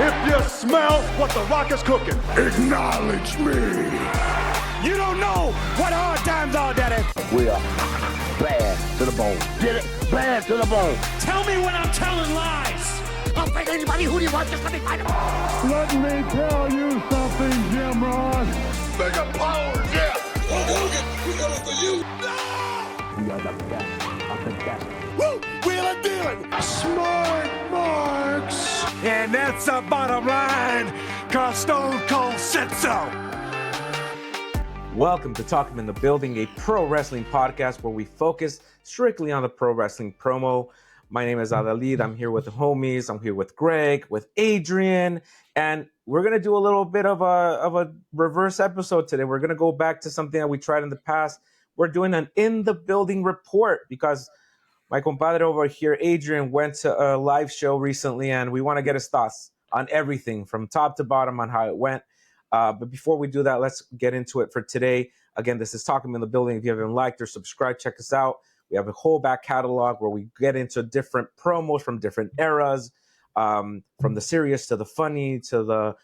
if you smell what The Rock is cooking. Acknowledge me. You don't know what hard times are, Daddy. We are bad to the bone. Get it? Bad to the bone. Tell me when I'm telling lies. I'll fight anybody. Who do you want? Just let me fight him. Let me tell you something, Jim Ross. Mega powers, yeah. Hogan, we got it for you. No! We are the best of the best. Woo! Wheeling, dealing. Smart marks. And that's the bottom line, cause Stone Cold said so. Welcome to Talk 'Em in the Building, a pro wrestling podcast where we focus strictly on the pro wrestling promo. My name is Adalid. I'm here with the homies. I'm here with Greg, with Adrian, and we're going to do a little bit of a reverse episode today. We're going to go back to something that we tried in the past. We're doing an in the building report because my compadre over here, Adrian, went to a live show recently, and we want to get his thoughts on everything from top to bottom on how it went. But before we do that, let's get into it for today. Again, this is Talk 'Em in the Building. If you haven't liked or subscribed, check us out. We have a whole back catalog where we get into different promos from different eras, from the serious to the funny to the,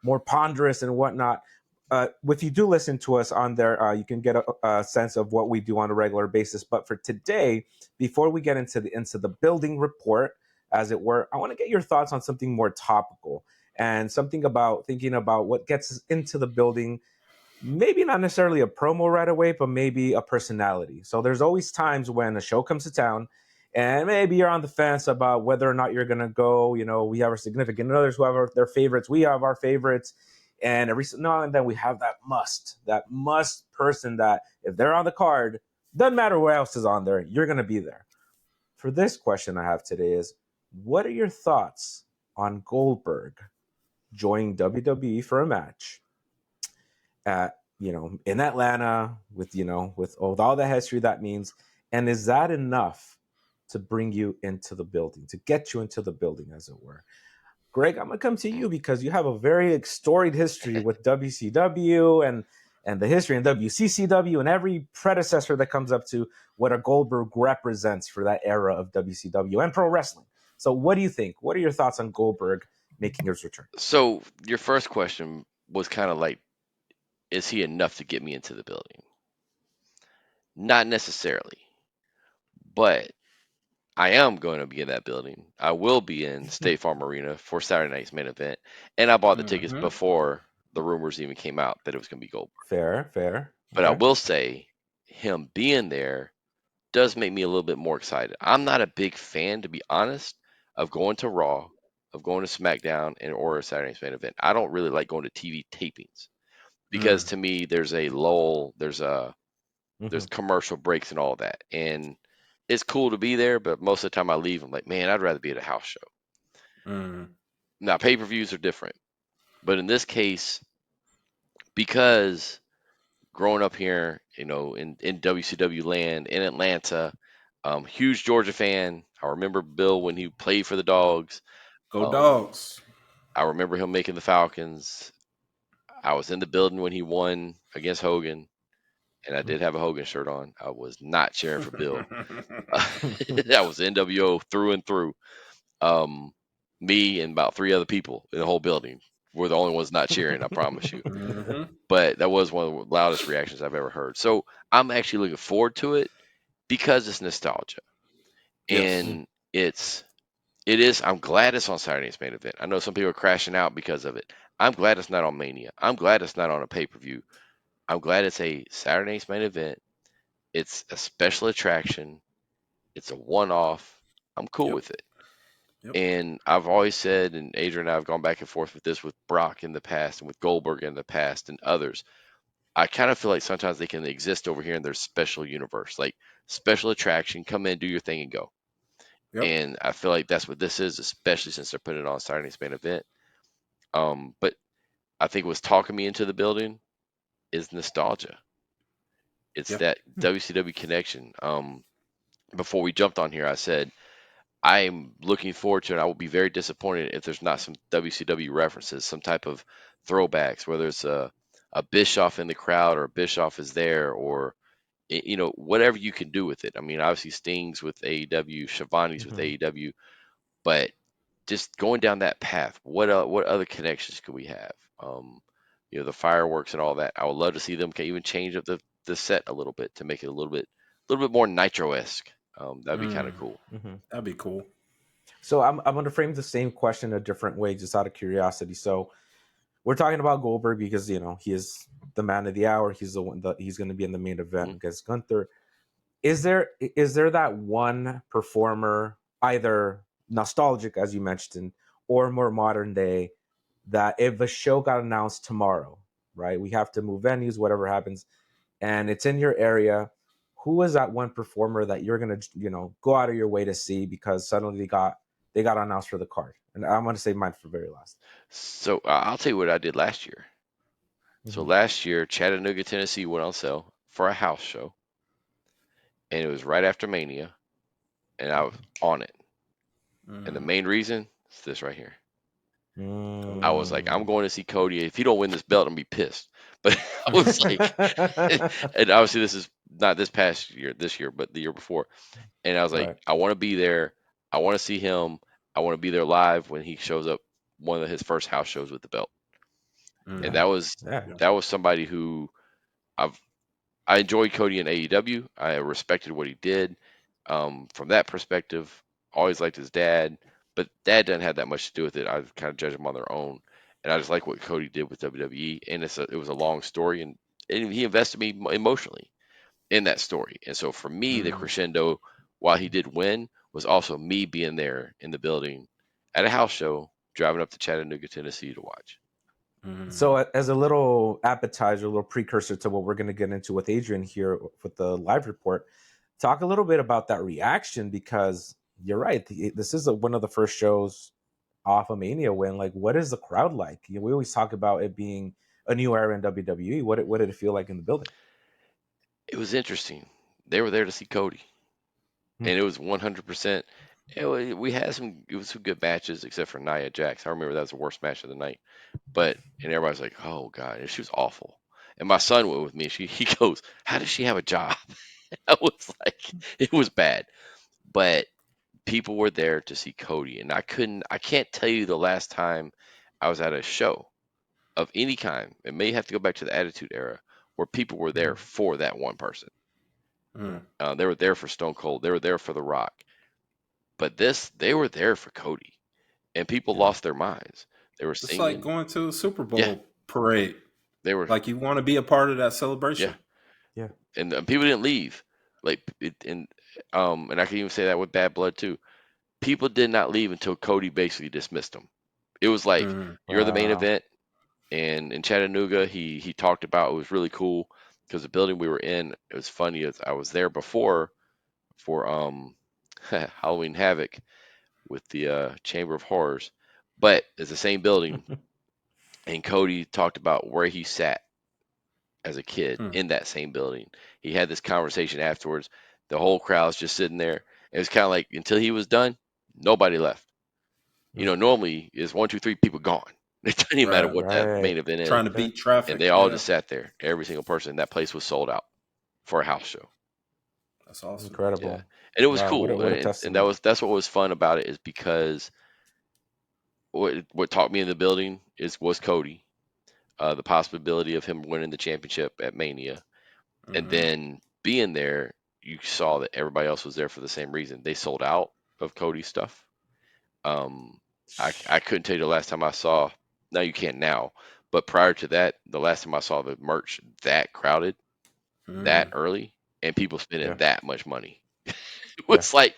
more ponderous and whatnot. If you do listen to us on there, you can get a sense of what we do on a regular basis. But for today, before we get into the building report, as it were, I want to get your thoughts on something more topical and something about thinking about what gets us into the building. Maybe not necessarily a promo right away, but maybe a personality. So there's always times when a show comes to town and maybe you're on the fence about whether or not you're going to go. You know, we have our significant others who have their favorites. We have our favorites. And every now and then we have that must person that if they're on the card, doesn't matter what else is on there, you're going to be there. For this question I have today is, what are your thoughts on Goldberg joining WWE for a match at, in Atlanta with all the history that means? And is that enough to bring you into the building, to get you into the building, as it were? Greg, I'm going to come to you because you have a very storied history with WCW and the history in WCCW and every predecessor that comes up to what a Goldberg represents for that era of WCW and pro wrestling. So what do you think? What are your thoughts on Goldberg making his return? So your first question was kind of like, is he enough to get me into the building? Not necessarily, but I am going to be in that building. I will be in State Farm Arena for Saturday night's main event, and I bought the tickets before the rumors even came out that it was going to be Goldberg. Fair. But I will say, him being there does make me a little bit more excited. I'm not a big fan, to be honest, of going to Raw, of going to SmackDown, or Saturday night's main event. I don't really like going to TV tapings because to me, there's a lull, there's commercial breaks and all that, and it's cool to be there, but most of the time I leave, I'm like, man, I'd rather be at a house show. Now, pay-per-views are different, but in this case, because growing up here, in WCW land in Atlanta, huge Georgia fan. I remember Bill when he played for the Dogs. Go Dogs. I remember him making the Falcons. I was in the building when he won against Hogan. And I did have a Hogan shirt on. I was not cheering for Bill. That was NWO through and through. Me and about 3 other people in the whole building were the only ones not cheering, I promise you. But that was one of the loudest reactions I've ever heard. So I'm actually looking forward to it because it's nostalgia. Yes. And it is, I'm glad it's on Saturday's main event. I know some people are crashing out because of it. I'm glad it's not on Mania. I'm glad it's not on a pay-per-view. I'm glad it's a Saturday night's main event. It's a special attraction. It's a one-off. I'm cool with it. And I've always said, and Adrian and I have gone back and forth with this with Brock in the past and with Goldberg in the past and others. I kind of feel like sometimes they can exist over here in their special universe, like special attraction, come in, do your thing, and go. And I feel like that's what this is, especially since they're putting it on Saturday night's main event. But I think what's talking me into the building is nostalgia. It's that WCW connection. Before we jumped on here, I said I'm looking forward to it. I will be very disappointed if there's not some WCW references, some type of throwbacks, whether it's a Bischoff in the crowd or Bischoff is there, or whatever you can do with it. I mean, obviously Sting's with AEW, Shivani's with AEW, but just going down that path, what other connections could we have? The fireworks and all that. I would love to see them even change up the set a little bit to make it a little bit more Nitro-esque. That'd be kind of cool. Mm-hmm. That'd be cool. So I'm going to frame the same question a different way, just out of curiosity. So we're talking about Goldberg because he is the man of the hour. He's the one that he's going to be in the main event against Gunther. Is there that one performer, either nostalgic as you mentioned, or more modern day, that if a show got announced tomorrow, right? We have to move venues, whatever happens, and it's in your area. Who is that one performer that you're gonna go out of your way to see because suddenly they got announced for the card? And I'm gonna say mine for very last. So I'll tell you what I did last year. So last year, Chattanooga, Tennessee went on sale for a house show, and it was right after Mania, and I was on it. And the main reason is this right here. I was like, I'm going to see Cody. If he don't win this belt, I'm gonna be pissed. But I was like, and obviously this is not this year, but the year before. And I was like, I want to be there. I want to see him. I want to be there live when he shows up, one of his first house shows with the belt. And that was somebody who I enjoyed Cody in AEW. I respected what he did. From that perspective, always liked his dad, but dad doesn't have that much to do with it. I kind of judge them on their own, and I just like what Cody did with WWE. And it was a long story, and he invested me emotionally in that story. And so for me, the crescendo, while he did win, was also me being there in the building at a house show, driving up to Chattanooga, Tennessee to watch. So as a little appetizer, a little precursor to what we're going to get into with Adrian here with the live report, talk a little bit about that reaction, because you're right. This is one of the first shows off a Mania win. Like, what is the crowd like? We always talk about it being a new era in WWE. What did it feel like in the building? It was interesting. They were there to see Cody, and it was 100%. We had some good matches, except for Nia Jax. I remember that was the worst match of the night. And everybody's like, "Oh God," and she was awful. And my son went with me. He goes, "How does she have a job?" I was like, it was bad. But people were there to see Cody, and I can't tell you the last time I was at a show of any kind. It may have to go back to the Attitude Era, where people were there for that one person. They were there for Stone Cold. They were there for The Rock. But they were there for Cody, and people lost their minds. They were singing. It's like going to a Super Bowl parade. They were like, you want to be a part of that celebration. Yeah. And people didn't leave. And I can even say that with Bad Blood too. People did not leave until Cody basically dismissed them. It was like, you're the main event. And in Chattanooga, he talked about, it was really cool because the building we were in, it was funny. I was there before for Halloween Havoc with the Chamber of Horrors, but it's the same building. And Cody talked about where he sat as a kid in that same building. He had this conversation afterwards. The whole crowd's just sitting there. It was kind of like, until he was done, nobody left. Normally it's 1, 2, 3 people gone. It doesn't even matter what that main event is. Trying to beat traffic. And they all just sat there. Every single person. That place was sold out for a house show. That's awesome. Incredible. Yeah. And it was cool. What a and that's what was fun about it, is because what taught me in the building was Cody. The possibility of him winning the championship at Mania. And then being there, you saw that everybody else was there for the same reason. They sold out of Cody's stuff. I couldn't tell you the last time I saw, now you can't now, but prior to that, the last time I saw the merch that crowded, that early, and people spending that much money. It was like,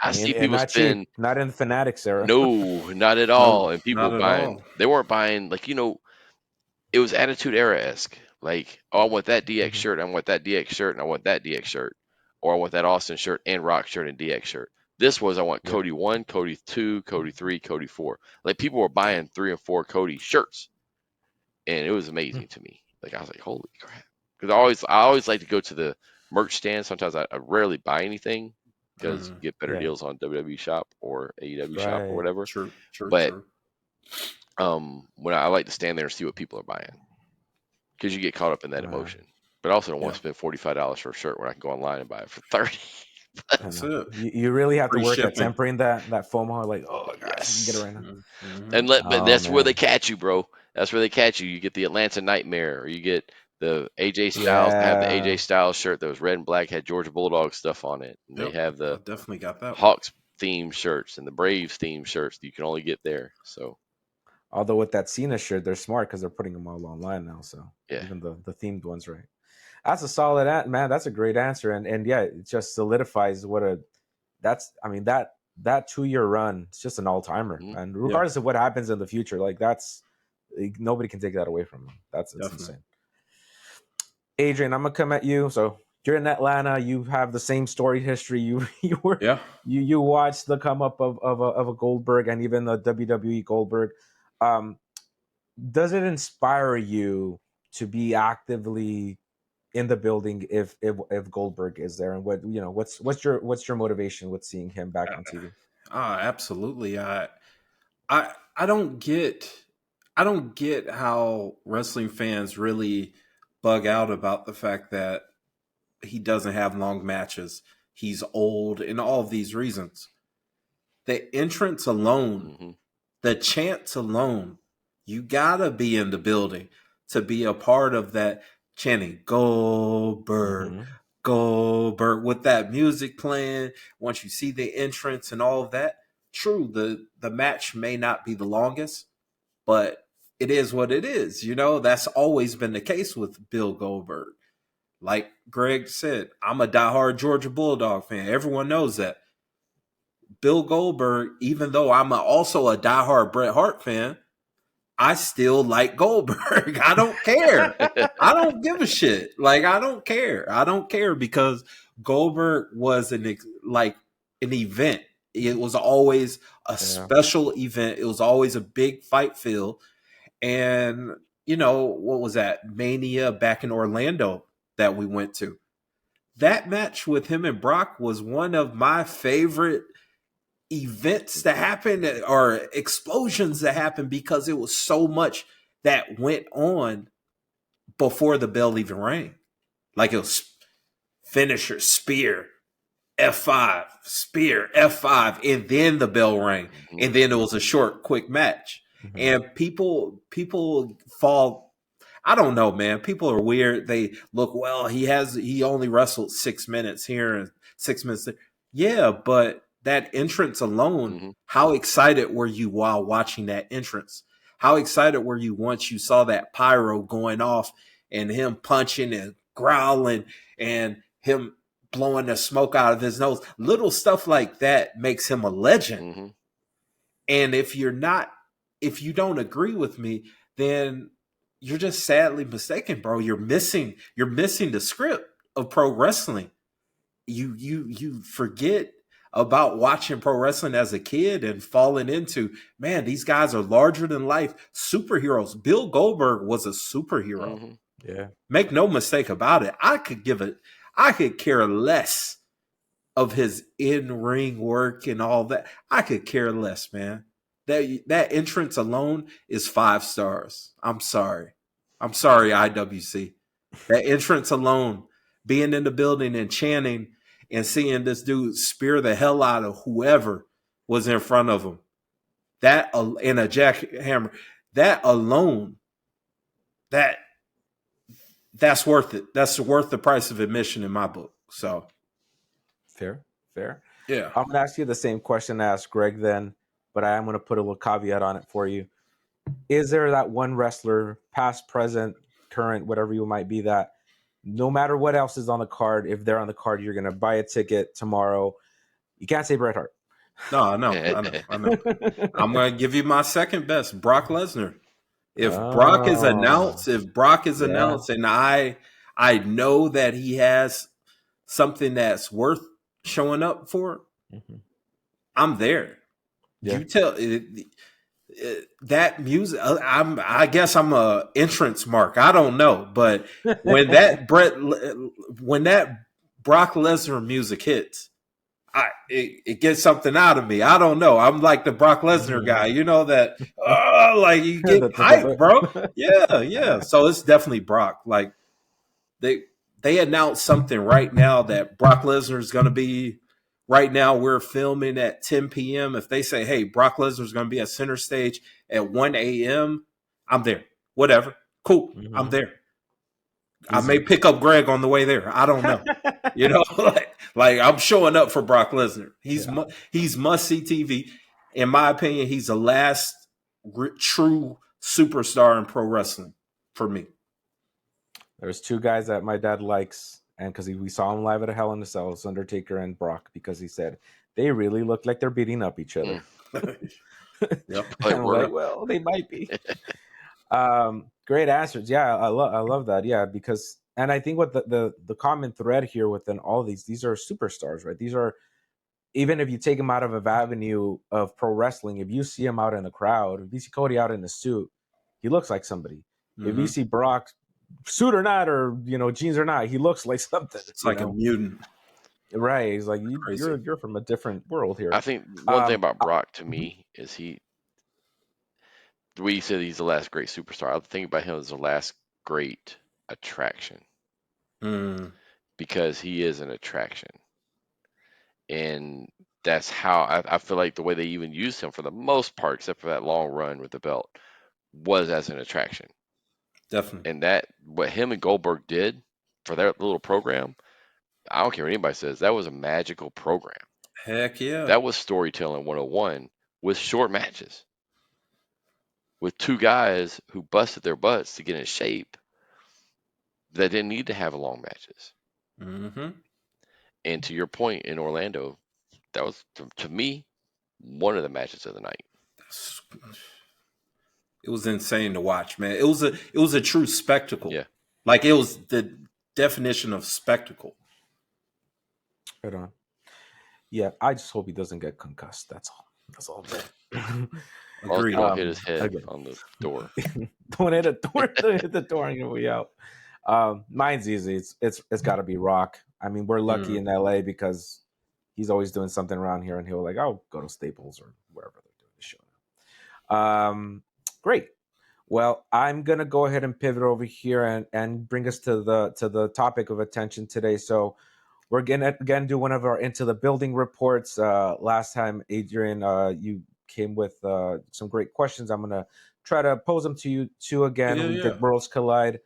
I see people spend. Not in the Fanatics era. No, not at all. And people buying, they weren't buying, like, it was Attitude Era-esque. Like, oh, I want that DX shirt, I want that DX shirt, and I want that DX shirt. Or I want that Austin shirt and Rock shirt and DX shirt. This was, I want Cody 1, Cody 2, Cody 3, Cody 4. Like, people were buying 3 and 4 Cody shirts. And it was amazing to me. Like, I was like, holy crap. Because I always like to go to the merch stand. Sometimes I rarely buy anything because you get better deals on WWE Shop or AEW Shop or whatever. True. When I like to stand there and see what people are buying, because you get caught up in that emotion. But I also don't want to spend $45 for a shirt when I can go online and buy it for $30. That's it. You really have Free to work shipping. at tempering that FOMO. Like, oh gosh, Yes. I can get it right now. Mm-hmm. And but Oh, that's where man. they catch you, bro. That's where they catch you. You get the Atlanta Nightmare, or you get the AJ Styles. They have the Yeah. AJ Styles shirt that was red and black, had Georgia Bulldog stuff on it. And Yep. they have I the definitely got that one. Hawks themed shirts and the Braves themed shirts that you can only get there. So Although with that Cena shirt, they're smart because they're putting them all online now. So yeah. even the themed ones, right? That's a solid man. That's a great answer, and yeah, it just solidifies that 2-year run. It's just an all timer, Mhm. and regardless of what happens in the future, like nobody can take that away from him. It's insane. Adrian, I'm gonna come at you. So you're in Atlanta. You have the same story history. You watched the come up of a Goldberg and even the WWE Goldberg. Does it inspire you to be actively in the building if Goldberg is there? And what's your motivation with seeing him back on TV? Absolutely. I don't get how wrestling fans really bug out about the fact that he doesn't have long matches. He's old and all of these reasons. The entrance alone, the chants alone, you gotta be in the building to be a part of that chanting Goldberg, Goldberg, with that music playing. Once you see the entrance and all of that, true, the match may not be the longest, but it is what it is. That's always been the case with Bill Goldberg. Like Greg said, I'm a diehard Georgia Bulldog fan. Everyone knows that. Bill Goldberg, even though I'm also a diehard Bret Hart fan, I still like Goldberg. I don't care. I don't give a shit. Like, I don't care. I don't care because Goldberg was an event. It was always a special event. It was always a big fight feel. And, what was that? Mania back in Orlando that we went to. That match with him and Brock was one of my favorite events that happened, or explosions that happened, because it was so much that went on before the bell even rang. Like, it was finisher, spear, F5, spear, F5, and then the bell rang. And then it was a short, quick match. And people fall, I don't know, man. People are weird. They look, well, he only wrestled 6 minutes here and 6 minutes there. Yeah, but that entrance alone, how excited were you while watching that entrance? How excited were you once you saw that pyro going off and him punching and growling and him blowing the smoke out of his nose? Little stuff like that makes him a legend. And if you don't agree with me, then you're just sadly mistaken, bro. You're missing the script of pro wrestling. You forget about watching pro wrestling as a kid and falling into, man, these guys are larger than life superheroes. Bill Goldberg was a superhero. Yeah. Make no mistake about it. I could care less of his in-ring work and all that. I could care less, man. That entrance alone is 5 stars. I'm sorry, IWC. That entrance alone, being in the building and chanting and seeing this dude spear the hell out of whoever was in front of him, that and a jackhammer, that alone, that's worth it. That's worth the price of admission in my book. So fair. Yeah, I'm gonna ask you the same question I asked Greg then, but I am going to put a little caveat on it for you. Is there that one wrestler, past, present, current, whatever you might be, that no matter what else is on the card, if they're on the card, you're going to buy a ticket tomorrow? You can't say Bret Hart. No, I know. I'm going to give you my second best, Brock Lesnar. If Brock is announced, and I know that he has something that's worth showing up for, I'm there. Yeah. You tell that music. I guess I'm a entrance mark. I don't know, but when that Brock Lesnar music hits, it gets something out of me. I don't know. I'm like the Brock Lesnar guy. You know that? Like you get hyped, bro. Yeah. So it's definitely Brock. Like they announce something right now that Brock Lesnar is going to be. Right now, we're filming at 10 p.m. If they say, hey, Brock Lesnar is going to be at center stage at 1 a.m., I'm there. Whatever. Cool. Mm-hmm. I'm there. I may pick up Greg on the way there. I don't know. like I'm showing up for Brock Lesnar. He's must-see TV. In my opinion, he's the last true superstar in pro wrestling for me. There's two guys that my dad likes. And because we saw him live at a Hell in a Cell, it's Undertaker and Brock, because he said they really look like they're beating up each other. Yep. I'm like, well, they might be. Great answers. Yeah, I love that. Yeah, because, and I think what the common thread here within all these are superstars, right? These are, even if you take them out of a avenue of pro wrestling, if you see him out in the crowd, if you see Cody out in a suit, he looks like somebody. Mm-hmm. If you see Brock, suit or not, or jeans or not, he looks like something. It's like a mutant, right? He's like, you're from a different world here. I think one thing about Brock to me is the way you said he's the last great superstar. I think about him as the last great attraction, because he is an attraction, and that's how I feel like the way they even used him for the most part, except for that long run with the belt, was as an attraction. Definitely. And that, what him and Goldberg did for their little program, I don't care what anybody says, that was a magical program. Heck yeah. That was storytelling 101 with short matches. With two guys who busted their butts to get in shape that didn't need to have long matches. Mm-hmm. And to your point, in Orlando, that was, to me, one of the matches of the night. It was insane to watch, man. It was a true spectacle. Yeah. Like, it was the definition of spectacle. Right on. Yeah, I just hope he doesn't get concussed. That's all. Agreed. Don't hit his head on the door. Don't hit the door and you'll be out. Mine's easy. It's got to be Rock. I mean, we're lucky in LA because he's always doing something around here, and he'll I'll go to Staples or wherever they're doing the show. Great. Well, I'm gonna go ahead and pivot over here and bring us to the topic of attention today. So we're gonna again do one of our Into the Building reports. Last time, Adrian, you came with some great questions. I'm gonna try to pose them to you too again. Did Worlds Collide,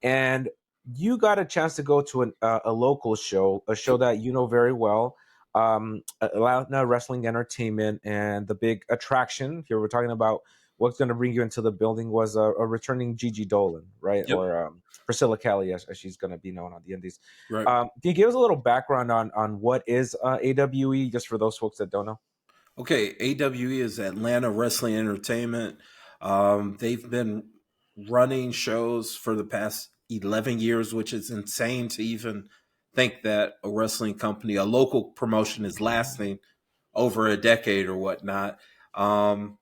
and you got a chance to go to a local show, a show that you know very well. Atlanta Wrestling Entertainment, and the big attraction here we're talking about. What's going to bring you into the building was a returning Gigi Dolan, right? Yep. Or Priscilla Kelly, as she's going to be known on the Indies. Right. Can you give us a little background on what is AWE, just for those folks that don't know? Okay, AWE is Atlanta Wrestling Entertainment. They've been running shows for the past 11 years, which is insane to even think that a wrestling company, a local promotion, is lasting over a decade or whatnot. Even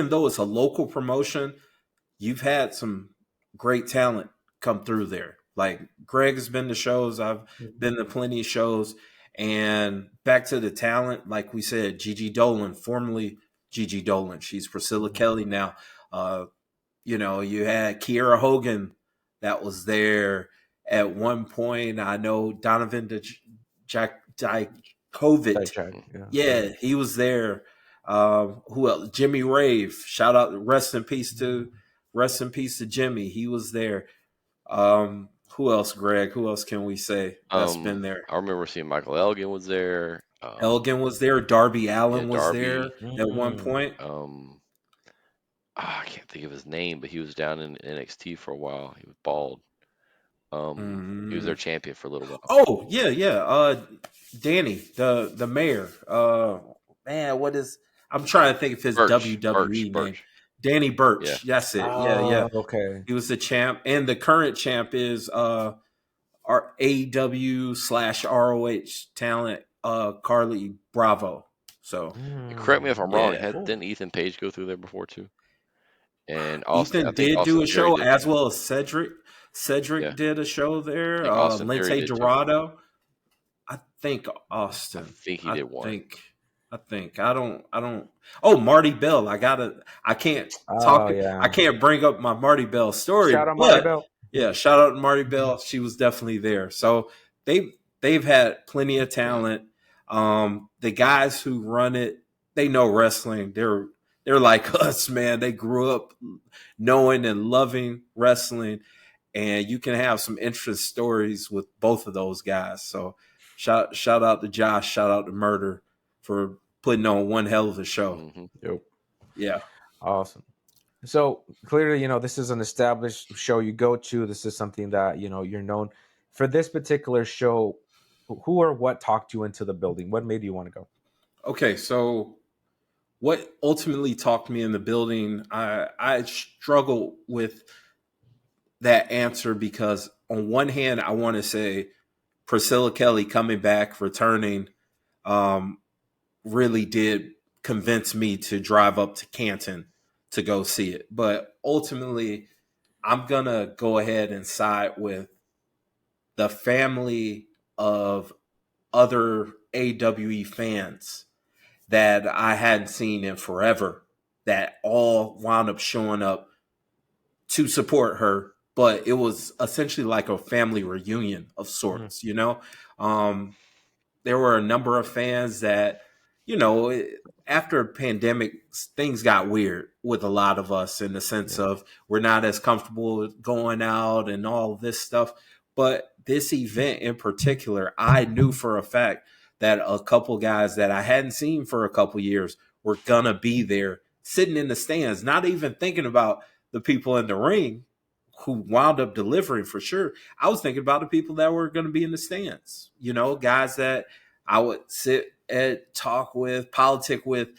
though it's a local promotion, you've had some great talent come through there. Like, Greg has been to shows, I've been to plenty of shows, and back to the talent, like we said, Gigi Dolan, formerly Gigi Dolan, she's Priscilla Kelly now. You had Kiera Hogan that was there at one point. I know Donovan Dijakovic. Yeah, he was there. Who else? Jimmy Rave. Shout out, rest in peace to Jimmy. He was there. Who else, Greg? Who else can we say that's been there? I remember seeing Michael Elgin was there. Elgin was there. Darby Allin was there at one point. I can't think of his name, but he was down in NXT for a while. He was bald. He was their champion for a little while. Oh, yeah. Danny, the mayor. Man, what is? I'm trying to think of his WWE name. Danny Burch. Yeah. That's it. Yeah. Okay. He was the champ, and the current champ is our AEW/ROH talent, Carly Bravo. So, correct me if I'm wrong. Didn't Ethan Page go through there before too? And Ethan did do a show as well as Cedric. Cedric did a show there. Lince Dorado. I think Austin. I think he did one. I think I don't. Oh, Marty Bell. I can't talk. Yeah. I can't bring up my Marty Bell story. Shout out Marty Bell. Yeah, shout out to Marty Bell. She was definitely there. So they've had plenty of talent. The guys who run it, they know wrestling. They're like us, man. They grew up knowing and loving wrestling, and you can have some interesting stories with both of those guys. So shout out to Josh, shout out to Murder for putting on one hell of a show. Mm-hmm. Yep. Yeah. Awesome. So clearly, this is an established show you go to. This is something that, you're known for. This particular show, who or what talked you into the building? What made you want to go? Okay, so what ultimately talked me in the building, I struggle with that answer because on one hand, I want to say Priscilla Kelly coming back, returning, really did convince me to drive up to Canton to go see it. But ultimately, I'm going to go ahead and side with the family of other AWE fans that I hadn't seen in forever that all wound up showing up to support her. But it was essentially like a family reunion of sorts, There were a number of fans that, after pandemic, things got weird with a lot of us in the sense of we're not as comfortable going out and all this stuff. But this event in particular, I knew for a fact that a couple guys that I hadn't seen for a couple years were going to be there sitting in the stands, not even thinking about the people in the ring who wound up delivering for sure. I was thinking about the people that were going to be in the stands, guys that I would sit and talk with, politic with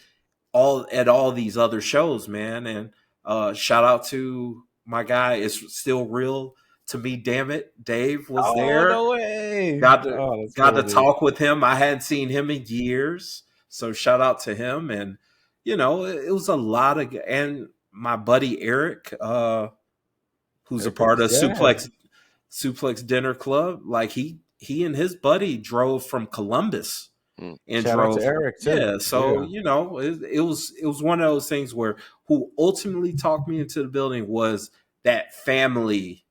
all these other shows, man. And shout out to my guy. It's still real to me. Damn it. Dave was there. No way. Got to talk with him. I hadn't seen him in years. So shout out to him. And, it was a lot of, and my buddy Eric, who's a part of Suplex Dinner Club. Like he and his buddy drove from Columbus and Shout drove out to Eric too. Yeah. So, it was one of those things where who ultimately talked me into the building was that family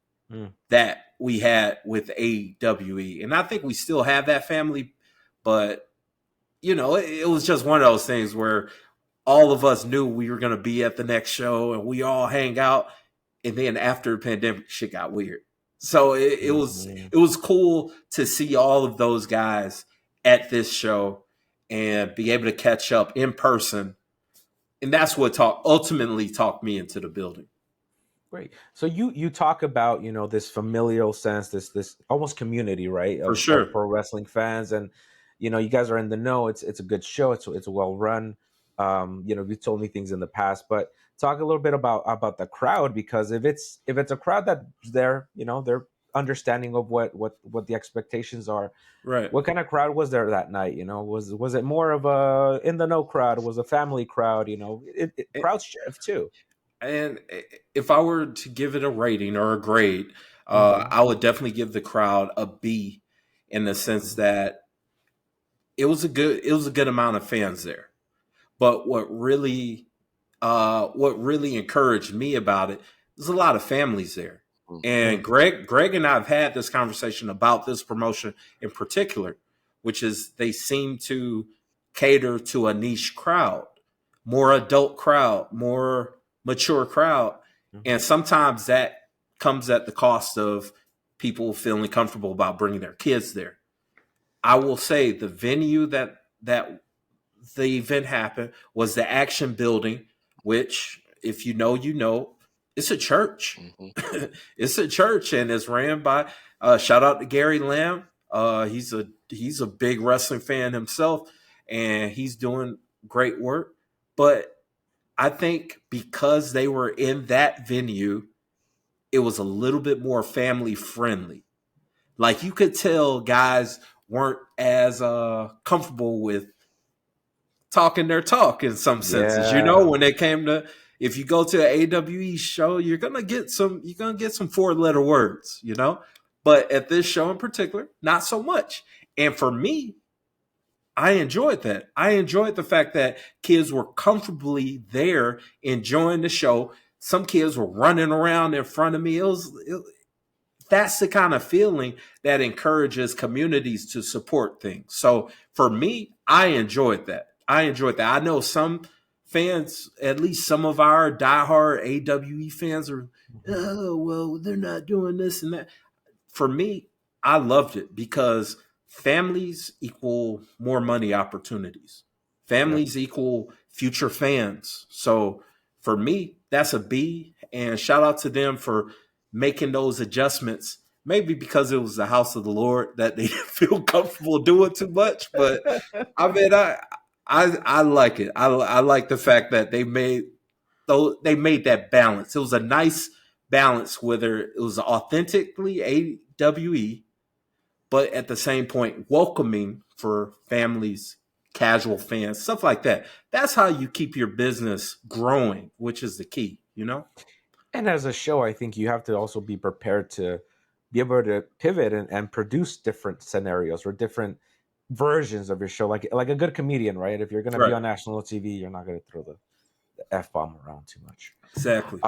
that we had with AWE. And I think we still have that family, but it was just one of those things where all of us knew we were going to be at the next show and we all hang out. And then after the pandemic, shit got weird. So it was cool to see all of those guys at this show and be able to catch up in person. And that's what ultimately talked me into the building. Great. So you talk about, this familial sense, this almost community, right? For sure. Of pro wrestling fans. And, you guys are in the know. It's a good show. It's well run. You told me things in the past, but talk a little bit about the crowd, because if it's a crowd that's there, they're understanding of what the expectations are. Right. What kind of crowd was there that night? Was it more of a in the know crowd? Was a family crowd? Crowds shift too. And if I were to give it a rating or a grade, I would definitely give the crowd a B, in the sense that it was a good amount of fans there. But what really encouraged me about it, there's a lot of families there. And Greg and I have had this conversation about this promotion in particular, which is they seem to cater to a niche crowd, more adult crowd, more mature crowd. And sometimes that comes at the cost of people feeling comfortable about bringing their kids there. I will say the venue that the event happened was the Action Building, which, if you know, it's a church. It's a church, and it's ran by shout out to Gary Lamb. He's a big wrestling fan himself, and he's doing great work. But I think because they were in that venue, it was a little bit more family friendly. Like, you could tell guys weren't as comfortable with talking their talk in some senses. When they came to, if you go to an AWE show, you're gonna get some 4-letter words, But at this show in particular, not so much. And for me, I enjoyed that. I enjoyed the fact that kids were comfortably there enjoying the show. Some kids were running around in front of me. that's the kind of feeling that encourages communities to support things. So for me, I enjoyed that. I know some fans, at least some of our diehard AWE fans, are, oh, well, they're not doing this and that. For me, I loved it because families equal more money opportunities. Families equal future fans. So for me, that's a B. And shout out to them for making those adjustments. Maybe because it was the house of the Lord that they didn't feel comfortable doing too much. But I mean, I like it. I like the fact that they made that balance. It was a nice balance, whether it was authentically AWE, but at the same point welcoming for families, casual fans, stuff like that. That's how you keep your business growing, which is the key, you know? And as a show, I think you have to also be prepared to be able to pivot and produce different scenarios or different versions of your show, like a good comedian, right? If you're going to be on national TV, you're not going to throw the F-bomb around too much. Exactly.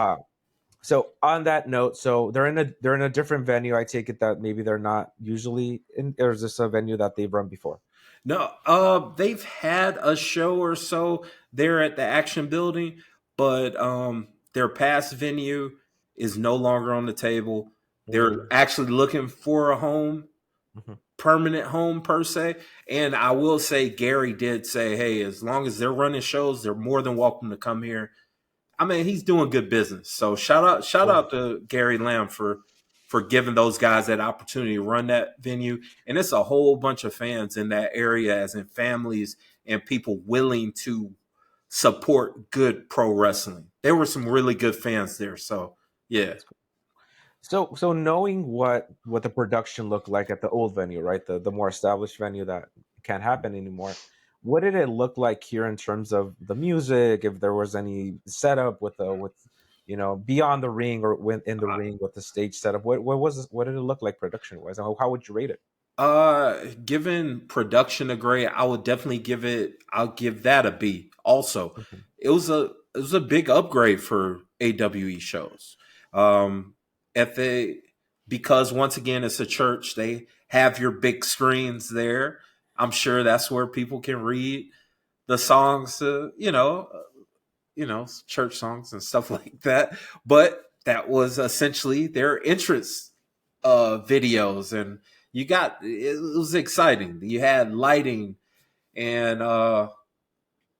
So on that note, so they're in a different venue. I take it that maybe they're not usually in, or is this a venue that they've run before? No, they've had a show or so there at the Action Building, but their past venue is no longer on the table. They're actually looking for a home, permanent home per se. And I will say, Gary did say, hey, as long as they're running shows, they're more than welcome to come here. I mean, he's doing good business. So shout out to Gary Lamb for giving those guys that opportunity to run that venue. And it's a whole bunch of fans in that area, as in families and people willing to support good pro wrestling. There were some really good fans there. So yeah. So knowing what the production looked like at the old venue, right? The more established venue that can't happen anymore. What did it look like here in terms of the music? If there was any setup with beyond the ring or in the ring with the stage setup, what did it look like production wise? How would you rate it? Given production a grade, I would definitely I'll give that a B. Also, it was a big upgrade for AWE shows. Because once again it's a church, they have your big screens there. I'm sure that's where people can read the songs, church songs and stuff like that. But that was essentially their entrance videos, and it was exciting. You had lighting, and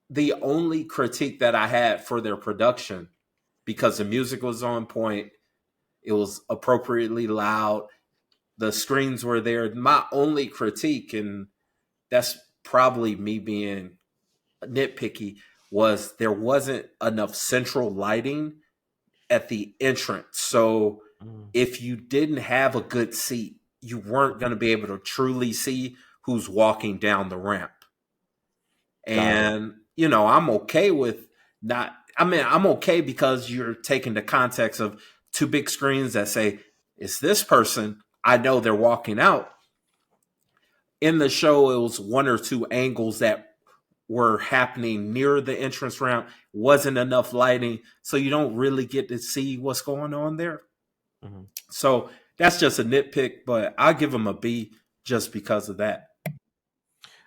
the only critique that I had for their production, because the music was on point, it was appropriately loud, the screens were there. My only critique, and that's probably me being nitpicky, was there wasn't enough central lighting at the entrance. So if you didn't have a good seat, you weren't going to be able to truly see who's walking down the ramp. And, I'm okay with I'm okay because you're taking the context of two big screens that say, it's this person, I know they're walking out. In the show, it was one or two angles that were happening near the entrance ramp. Wasn't enough lighting, so you don't really get to see what's going on there. So that's just a nitpick, but I'll give them a B just because of that.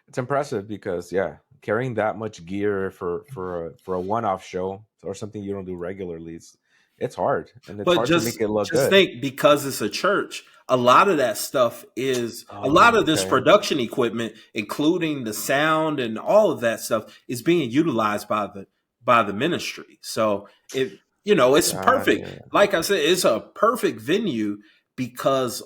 It's impressive because carrying that much gear for a one-off show or something you don't do regularly, it's hard, and it's hard to make it look good. Just think, because it's a church, a lot of that stuff is a lot of this production equipment, including the sound and all of that stuff, is being utilized by the ministry. So it's perfect. Yeah. Like I said, it's a perfect venue because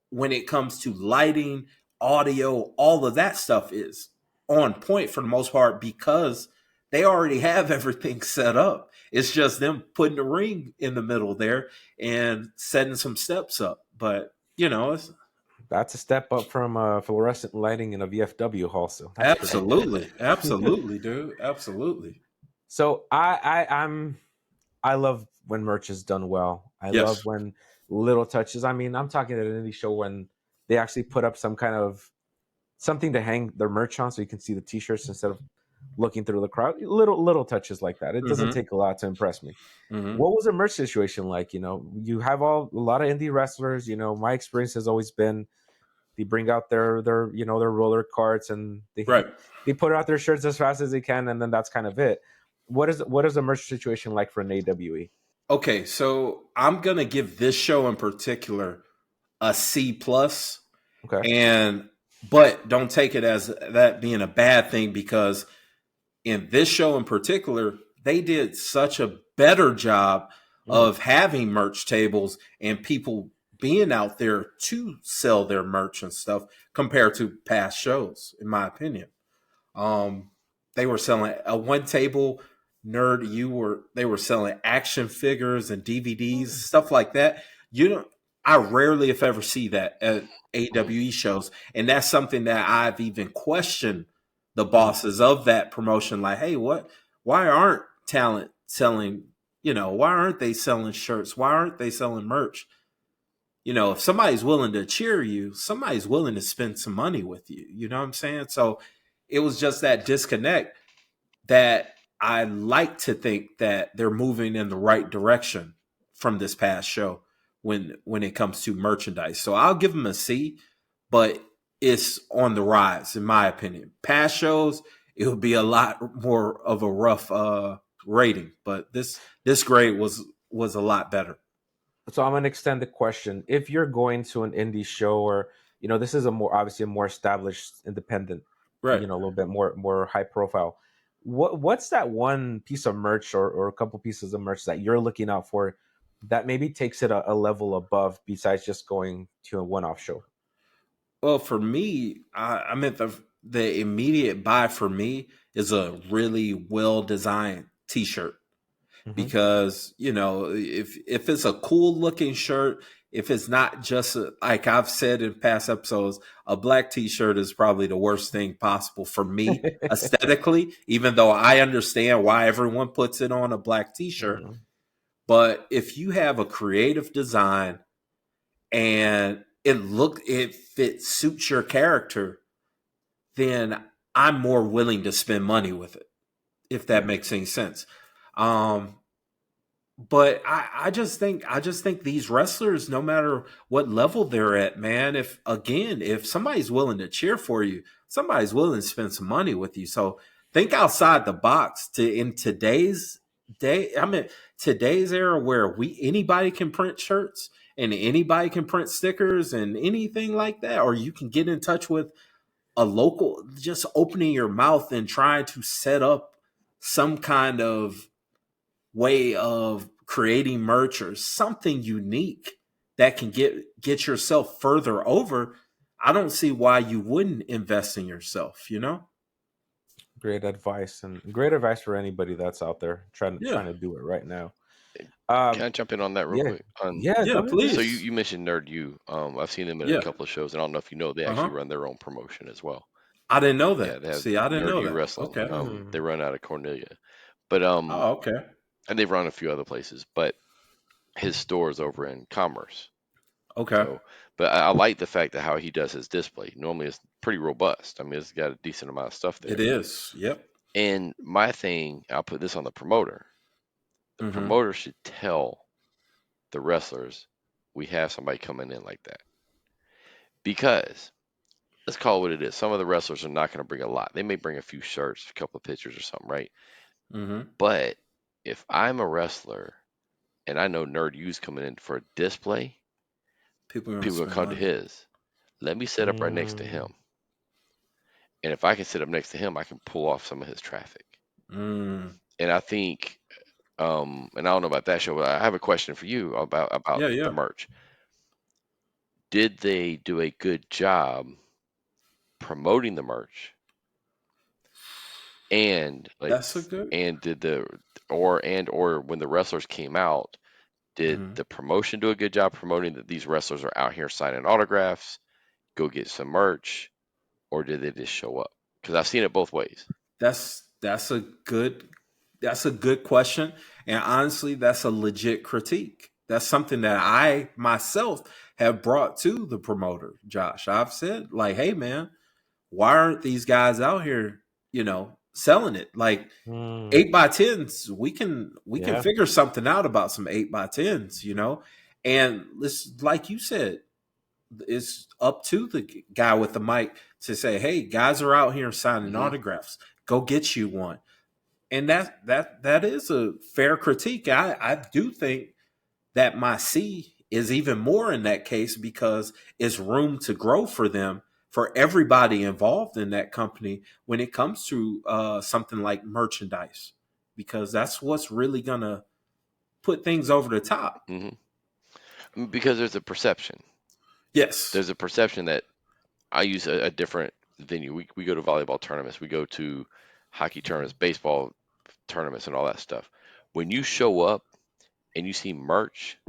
when it comes to lighting, audio, all of that stuff is on point for the most part because they already have everything set up. It's just them putting the ring in the middle there and setting some steps up. But, that's a step up from fluorescent lighting in a VFW hall. So absolutely, dude, absolutely. So I love when merch is done well. I love when little touches. I mean, I'm talking at an indie show when they actually put up some kind of something to hang their merch on, so you can see the T-shirts instead of looking through the crowd. Little touches like that. It doesn't take a lot to impress me. What was the merch situation like? You have a lot of indie wrestlers. My experience has always been they bring out their their roller carts and they put out their shirts as fast as they can, and then that's kind of it. What is the merch situation like for an AWE? Okay, so I'm gonna give this show in particular a C+. Okay. But don't take it as that being a bad thing, because in this show in particular, they did such a better job of having merch tables and people being out there to sell their merch and stuff compared to past shows, in my opinion. They were selling one table, they were selling action figures and DVDs, stuff like that. I rarely, if ever, see that at AWE shows. And that's something that I've even questioned the bosses of that promotion. Like, hey, why aren't talent selling, why aren't they selling shirts? Why aren't they selling merch? If somebody's willing to cheer you, somebody's willing to spend some money with you. You know what I'm saying? So it was just that disconnect that I like to think that they're moving in the right direction from this past show when it comes to merchandise. So I'll give them a C, but it's on the rise, in my opinion. Past shows, it would be a lot more of a rough rating, but this grade was a lot better. So I'm gonna extend the question. If you're going to an indie show, or this is obviously a more established independent, right? A little bit more high profile. What's that one piece of merch or a couple pieces of merch that you're looking out for that maybe takes it a level above besides just going to a one-off show? Well, for me, I meant the immediate buy for me is a really well-designed T-shirt. Because, if it's a cool looking shirt, if it's not just like I've said in past episodes, a black T-shirt is probably the worst thing possible for me aesthetically, even though I understand why everyone puts it on a black T-shirt. But if you have a creative design and if it suits your character, then I'm more willing to spend money with it, if that makes any sense. But I just think these wrestlers, no matter what level they're at, man, if somebody's willing to cheer for you, somebody's willing to spend some money with you. So think outside the box. In today's day, today's era where anybody can print shirts and anybody can print stickers and anything like that, or you can get in touch with a local, just opening your mouth and trying to set up some kind of way of creating merch or something unique that can get yourself further over. I don't see why you wouldn't invest in yourself, Great advice, and great advice for anybody that's out there trying to do it right now. Can I jump in on that real quick? Yeah, please. So you mentioned Nerd U. I've seen them in a couple of shows, and I don't know if you know, they actually run their own promotion as well. I didn't know that. Yeah, I didn't know that. Wrestling. Okay. They run out of Cornelia, but okay. And they've run a few other places, but his store is over in Commerce. Okay. So, but I like the fact that how he does his display. Normally, it's pretty robust. I mean, it's got a decent amount of stuff there. It is. Yep. And my thing, I'll put this on the promoter. The promoter should tell the wrestlers, we have somebody coming in like that. Because, let's call it what it is. Some of the wrestlers are not going to bring a lot. They may bring a few shirts, a couple of pictures or something, right? But if I'm a wrestler and I know Nerd U's coming in for a display, people are going to come to his. Let me sit up right next to him. And if I can sit up next to him, I can pull off some of his traffic. And I think, and I don't know about that show, but I have a question for you about the merch. Did they do a good job promoting the merch? And that's a good. And did or when the wrestlers came out, did the promotion do a good job promoting that these wrestlers are out here signing autographs, go get some merch, or did they just show up? Because I've seen it both ways. That's a good question, and honestly, that's a legit critique. That's something that I myself have brought to the promoter, Josh. I've said, like, hey man, why aren't these guys out here, selling it. Like 8x10s, we can figure something out about some 8x10s, you know. And this, like you said, it's up to the guy with the mic to say, "Hey, guys are out here signing autographs. Go get you one." And that is a fair critique. I do think that my C is even more in that case because it's room to grow for them, for everybody involved in that company when it comes to something like merchandise, because that's what's really gonna put things over the top. Because there's a perception. Yes, there's a perception that I use a different venue. We go to volleyball tournaments, we go to hockey tournaments, baseball tournaments, and all that stuff. When you show up and you see merch,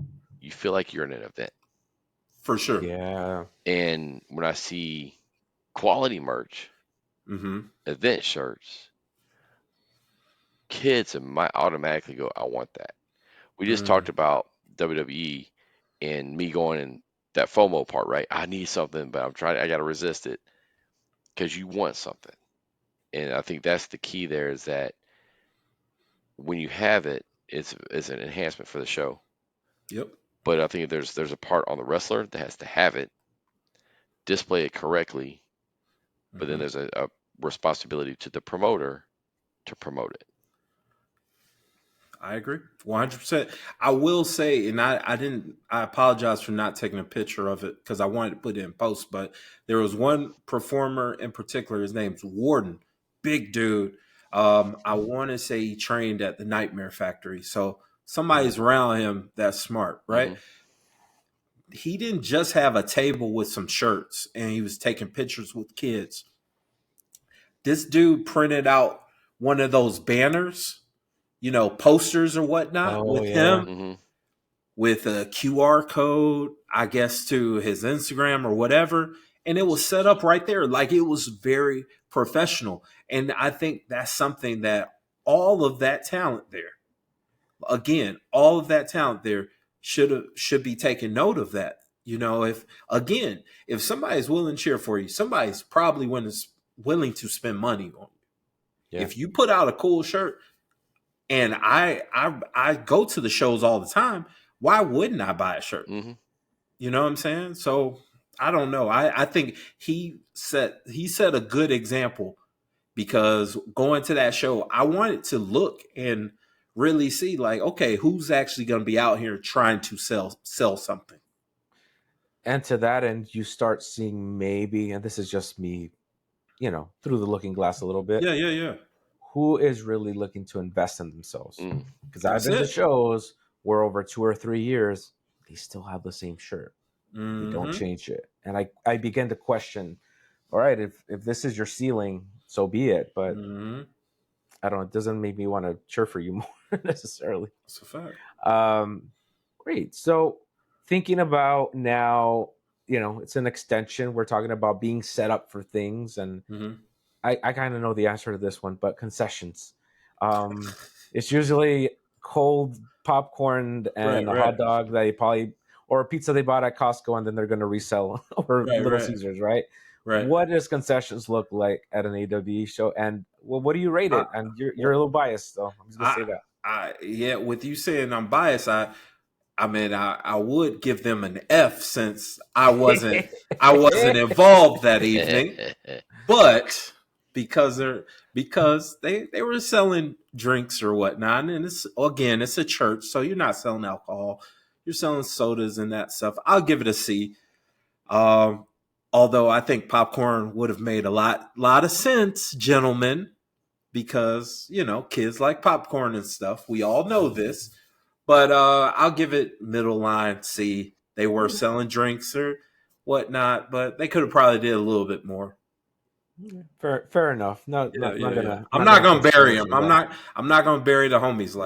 you feel like you're in an event. For sure. Yeah. And when I see quality merch, event shirts, kids might automatically go, I want that. We just talked about WWE and me going in that FOMO part, right? I need something, but I got to resist it because you want something. And I think that's the key there, is that when you have it, it's an enhancement for the show. Yep. But I think there's a part on the wrestler that has to have it, display it correctly, but then there's a responsibility to the promoter to promote it. I agree 100%. I will say, and I apologize for not taking a picture of it because I wanted to put it in post, but there was one performer in particular. His name's Warden, big dude. I want to say he trained at the Nightmare Factory. So somebody's around him that's smart, right? He didn't just have a table with some shirts and he was taking pictures with kids. This dude printed out one of those banners, you know, posters or whatnot him with a QR code, I guess, to his Instagram or whatever. And it was set up right there. Like, it was very professional. And I think that's something that all of that talent there, again, all of that talent there should be taking note of that. You know, if somebody's willing to cheer for you, somebody's probably willing to spend money on you. Yeah. If you put out a cool shirt, and I go to the shows all the time, why wouldn't I buy a shirt? You know what I'm saying? So I don't know. I think he set a good example, because going to that show, I wanted to look and really see, like, okay, who's actually going to be out here trying to sell something. And to that end, you start seeing maybe, and this is just me, you know, through the looking glass a little bit. Yeah. Who is really looking to invest in themselves? Because I've been to shows where over 2 or 3 years, they still have the same shirt. They don't change it. And I begin to question, all right, if this is your ceiling, so be it. But I don't know, it doesn't make me want to cheer for you more necessarily. That's a fact. Great. So thinking about now, you know, it's an extension. We're talking about being set up for things, and I kind of know the answer to this one, but concessions. It's usually cold popcorn and a hot dog that you probably, or a pizza they bought at Costco and then they're going to resell, or Little Caesars, right? Right. What does concessions look like at an AWE show? And what do you rate it? And you're a little biased, though. I'm just going to say that. Yeah, with you saying I'm biased, I would give them an F, since I wasn't involved that evening, but because they were selling drinks or whatnot, and it's a church, so you're not selling alcohol, you're selling sodas and that stuff. I'll give it a C. Although I think popcorn would have made a lot of sense, gentlemen, because, you know, kids like popcorn and stuff. We all know this. But I'll give it middle line C. They were selling drinks or whatnot, but they could have probably did a little bit more. Fair enough. I'm not gonna bury them. I'm not gonna bury the homies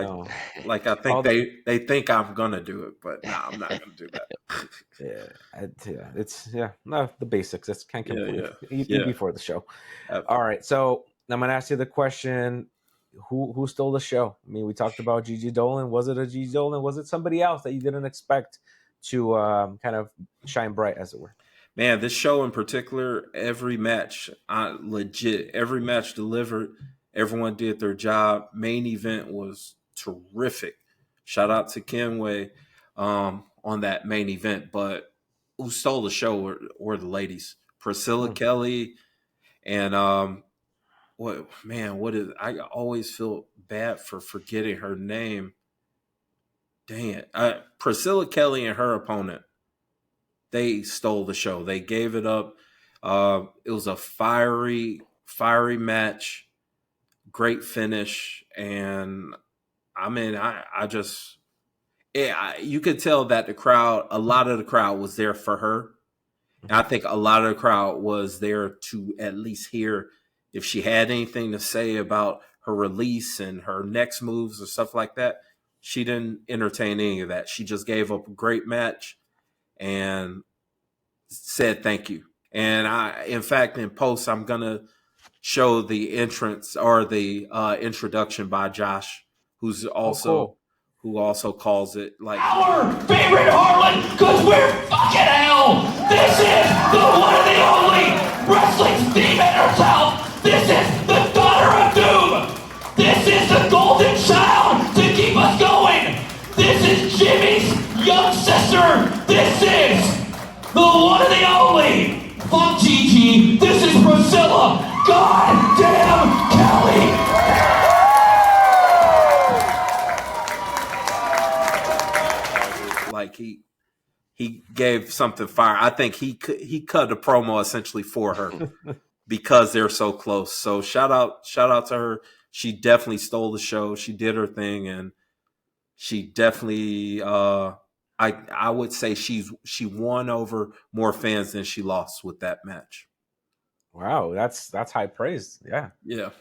like I think they think I'm gonna do it, but no, I'm not gonna do that. The basics. That's can't complete before the show. All right, so I'm gonna ask you the question: Who stole the show? I mean, we talked about Gigi Dolan. Was it a Gigi Dolan? Was it somebody else that you didn't expect to kind of shine bright, as it were? Man, this show in particular, every match, every match delivered. Everyone did their job. Main event was terrific. Shout out to Kenway on that main event. But who stole the show were the ladies. Priscilla Kelly and I always feel bad for forgetting her name. Dang it. Priscilla Kelly and her opponent, they stole the show. They gave it up. It was a fiery match, great finish, and I mean, you could tell that a lot of the crowd was there for her. And I think a lot of the crowd was there to at least hear if she had anything to say about her release and her next moves or stuff like that. She didn't entertain any of that. She just gave up a great match and said thank you. And in fact, in post, I'm going to show the entrance or the introduction by Josh, who also calls it like our favorite Harlan, because we're fucking hell. This is the one and the only wrestling's demon herself. This is the daughter of doom. This is the golden child to keep us going. This is Jimmy's young sister. This is the one and the only. Fuck Gigi. This is Priscilla. Goddamn Kelly. Like he gave something fire. I think he cut a promo essentially for her because they're so close. So shout out to her. She definitely stole the show. She did her thing, and she definitely I would say she won over more fans than she lost with that match. Wow, that's high praise. Yeah,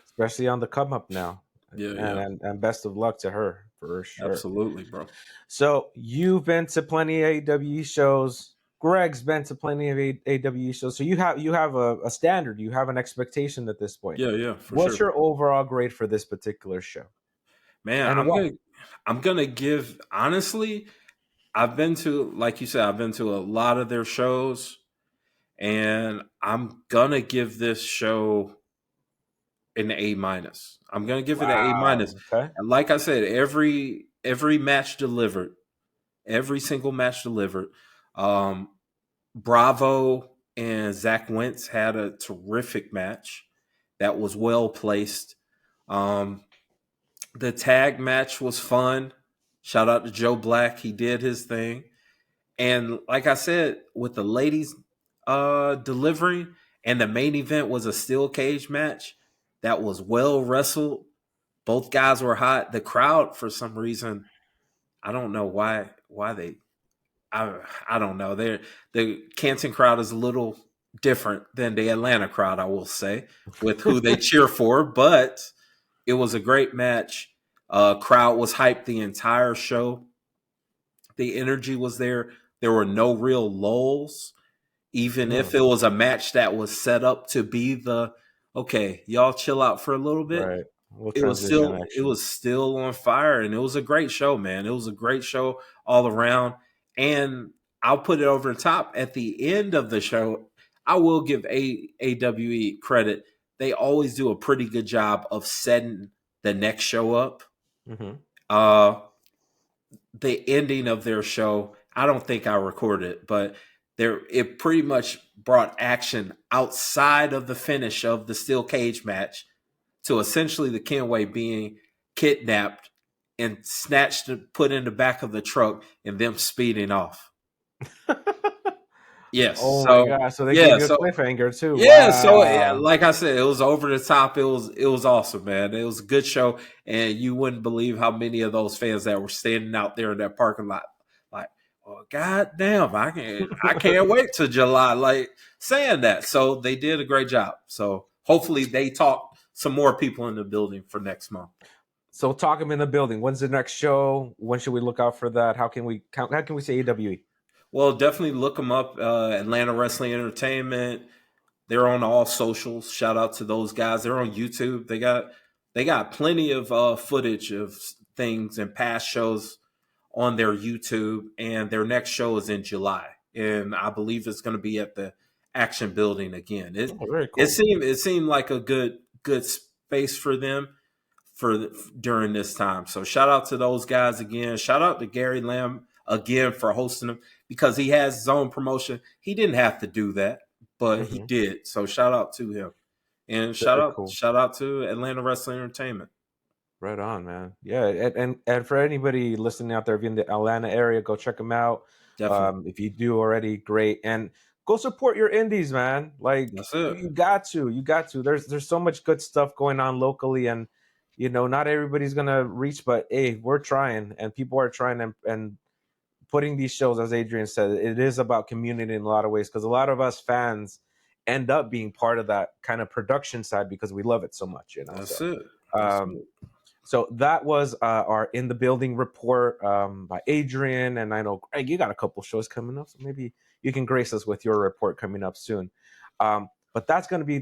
especially on the come up now. And best of luck to her. For sure. Absolutely, bro. So you've been to plenty of AEW shows. Greg's been to plenty of AEW shows. So you have a standard. You have an expectation at this point. Yeah. What's your overall grade for this particular show? Man, I'm gonna give, honestly, I've been to, like you said, I've been to a lot of their shows, and I'm gonna give this show an A-. I'm gonna give it an A-. Okay. And like I said, every match delivered, every single match delivered. Bravo and Zach Wentz had a terrific match that was well placed. The tag match was fun. Shout out to Joe Black, he did his thing. And like I said, with the ladies delivering, and the main event was a steel cage match that was well wrestled. Both guys were hot. The crowd, for some reason, I don't know why they. I don't know. The Canton crowd is a little different than the Atlanta crowd, I will say, with who they cheer for. But it was a great match. Crowd was hyped the entire show. The energy was there. There were no real lulls. Even if it was a match that was set up to be okay, y'all chill out for a little bit. Right. It was still on fire, and it was a great show, man. It was a great show all around. And I'll put it over the top. At the end of the show, I will give AWE credit. They always do a pretty good job of setting the next show up. Mm-hmm. The ending of their show, I don't think I recorded it, but it pretty much brought action outside of the finish of the steel cage match to essentially the Kenway being kidnapped and snatched and put in the back of the truck and them speeding off. Yes. Oh my God. So they gave you a cliffhanger too. Yeah. Wow. So like I said, it was over the top. It was awesome, man. It was a good show. And you wouldn't believe how many of those fans that were standing out there in that parking lot, like, oh, God damn, I can't wait till July, like saying that. So they did a great job. So hopefully they talk some more people in the building for next month. So talk them in the building. When's the next show? When should we look out for that? How can we say AWE? Well, definitely look them up. Atlanta Wrestling Entertainment. They're on all socials. Shout out to those guys. They're on YouTube. They got plenty of footage of things and past shows on their YouTube. And their next show is in July, and I believe it's going to be at the Action Building again. Very cool. It seemed like a good face for them during this time. So shout out to those guys again. Shout out to Gary Lamb again for hosting them, because he has his own promotion. He didn't have to do that, but he did. So shout out to him. And shout out to Atlanta Wrestling Entertainment. Right on, man. Yeah, and for anybody listening out there, if you're in the Atlanta area, go check them out. Definitely. If you do already, great. And go support your indies, man. Like, that's it. You got to. There's so much good stuff going on locally, and not everybody's gonna reach, but hey, we're trying, and people are trying, and putting these shows, as Adrian said, it is about community in a lot of ways, because a lot of us fans end up being part of that kind of production side because we love it so much. That's it. So that was our In the Building report by Adrian. And I know, Greg, you got a couple shows coming up, so maybe you can grace us with your report coming up soon. But that's going to be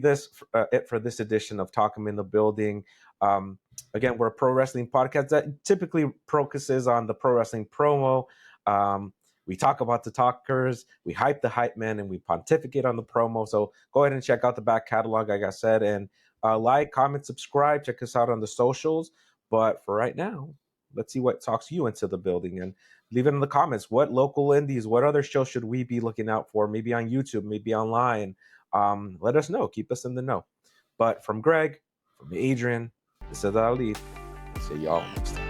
it for this edition of Talk 'em in the Building. Again, we're a pro wrestling podcast that typically focuses on the pro wrestling promo. We talk about the talkers, we hype the hype men, and we pontificate on the promo. So go ahead and check out the back catalog, like I said, and like, comment, subscribe, check us out on the socials. But for right now, let's see what talks you into the building, and leave it in the comments. What local indies, what other shows should we be looking out for? Maybe on YouTube, maybe online. Let us know. Keep us in the know. But from Greg, from Adrian, this is Ali. See y'all next time.